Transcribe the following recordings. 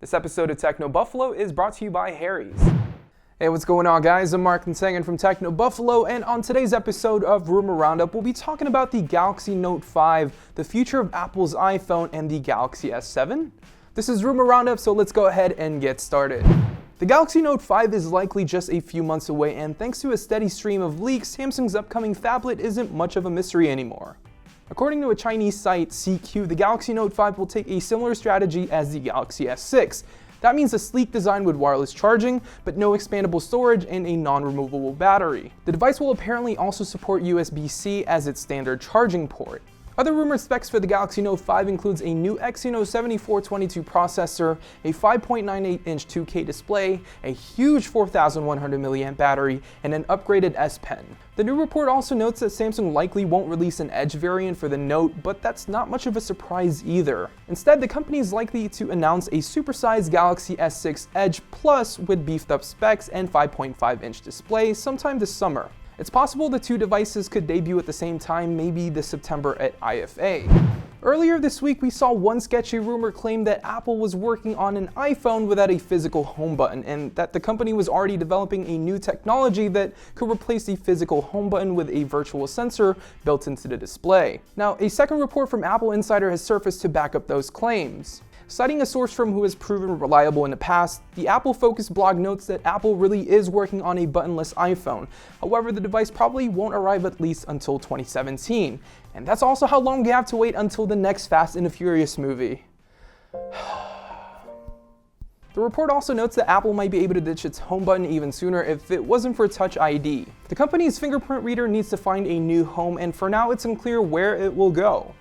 This episode of Techno Buffalo is brought to you by Harry's. Hey, what's going on, guys? I'm Mark Sagan from Techno Buffalo, and on today's episode of Rumor Roundup, we'll be talking about the Galaxy Note 5, the future of Apple's iPhone, and the Galaxy S7. This is Rumor Roundup, so let's go ahead and get started. The Galaxy Note 5 is likely just a few months away, and thanks to a steady stream of leaks, Samsung's upcoming phablet isn't much of a mystery anymore. According to a Chinese site, CQ, the Galaxy Note 5 will take a similar strategy as the Galaxy S6. That means a sleek design with wireless charging, but no expandable storage and a non-removable battery. The device will apparently also support USB-C as its standard charging port. Other rumored specs for the Galaxy Note 5 includes a new Exynos 7422 processor, a 5.98-inch 2K display, a huge 4100 mAh battery, and an upgraded S Pen. The new report also notes that Samsung likely won't release an Edge variant for the Note, but that's not much of a surprise either. Instead, the company is likely to announce a supersized Galaxy S6 Edge Plus with beefed up specs and 5.5-inch display sometime this summer. It's possible the two devices could debut at the same time, maybe this September at IFA. Earlier this week, we saw one sketchy rumor claim that Apple was working on an iPhone without a physical home button, and that the company was already developing a new technology that could replace the physical home button with a virtual sensor built into the display. Now, a second report from Apple Insider has surfaced to back up those claims. Citing a source from who has proven reliable in the past, the Apple-focused blog notes that Apple really is working on a buttonless iPhone. However, the device probably won't arrive at least until 2017. And that's also how long we have to wait until the next Fast and the Furious movie. The report also notes that Apple might be able to ditch its home button even sooner if it wasn't for Touch ID. The company's fingerprint reader needs to find a new home, and for now it's unclear where it will go.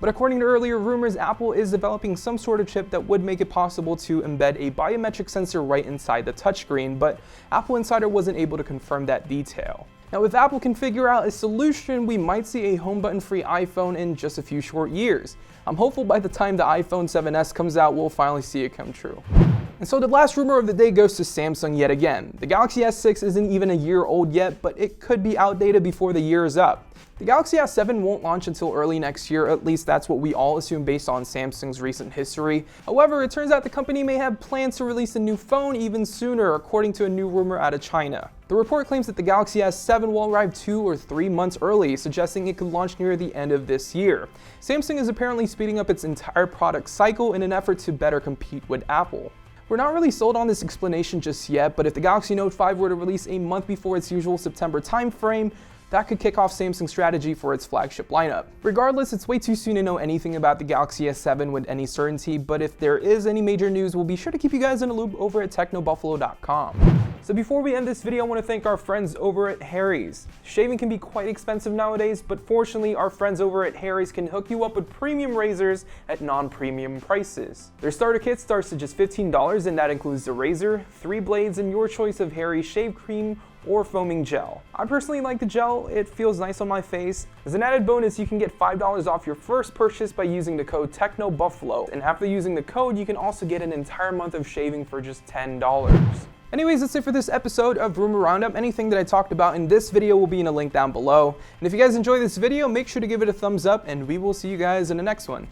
But according to earlier rumors, Apple is developing some sort of chip that would make it possible to embed a biometric sensor right inside the touchscreen, but Apple Insider wasn't able to confirm that detail. Now, if Apple can figure out a solution, we might see a home button-free iPhone in just a few short years. I'm hopeful by the time the iPhone 7s comes out, we'll finally see it come true. And so the last rumor of the day goes to Samsung yet again. The Galaxy S6 isn't even a year old yet, but it could be outdated before the year is up. The Galaxy S7 won't launch until early next year, at least that's what we all assume based on Samsung's recent history. However, it turns out the company may have plans to release a new phone even sooner, according to a new rumor out of China. The report claims that the Galaxy S7 will arrive 2 or 3 months early, suggesting it could launch near the end of this year. Samsung is apparently speeding up its entire product cycle in an effort to better compete with Apple. We're not really sold on this explanation just yet, but if the Galaxy Note 5 were to release a month before its usual September timeframe, that could kick off Samsung's strategy for its flagship lineup. Regardless, it's way too soon to know anything about the Galaxy S7 with any certainty, but if there is any major news, we'll be sure to keep you guys in the loop over at technobuffalo.com. So before we end this video, I want to thank our friends over at Harry's. Shaving can be quite expensive nowadays, but fortunately our friends over at Harry's can hook you up with premium razors at non-premium prices. Their starter kit starts at just $15, and that includes the razor, 3 blades, and your choice of Harry's shave cream or foaming gel. I personally like the gel, it feels nice on my face. As an added bonus, you can get $5 off your first purchase by using the code TechnoBuffalo, and after using the code, you can also get an entire month of shaving for just $10. Anyways, that's it for this episode of Rumor Roundup. Anything that I talked about in this video will be in a link down below. And if you guys enjoyed this video, make sure to give it a thumbs up, and we will see you guys in the next one.